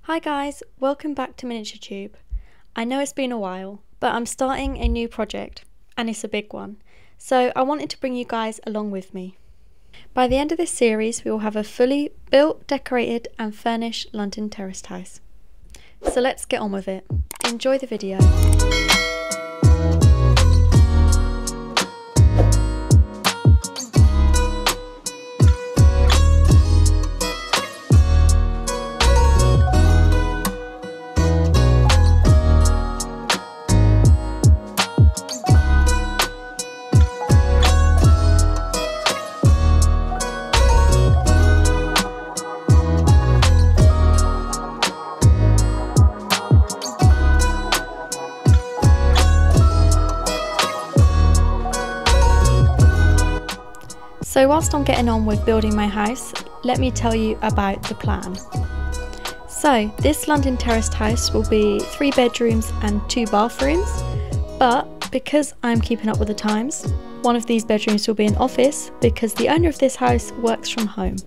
Hi guys, welcome back to Miniature Tube. I know it's been a while, but I'm starting a new project and it's a big one, so I wanted to bring you guys along with me. By the end of this series we will have a fully built, decorated and furnished London Terraced house. So let's get on with it. Enjoy the video. So whilst I'm getting on with building my house, let me tell you about the plan. So this London Terraced house will be 3 bedrooms and 2 bathrooms, but because I'm keeping up with the times, one of these bedrooms will be an office because the owner of this house works from home.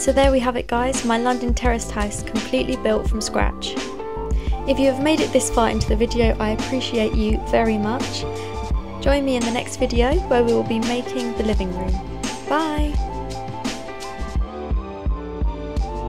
So there we have it guys, my London Terraced house completely built from scratch. If you have made it this far into the video, I appreciate you very much. Join me in the next video where we will be making the living room. Bye!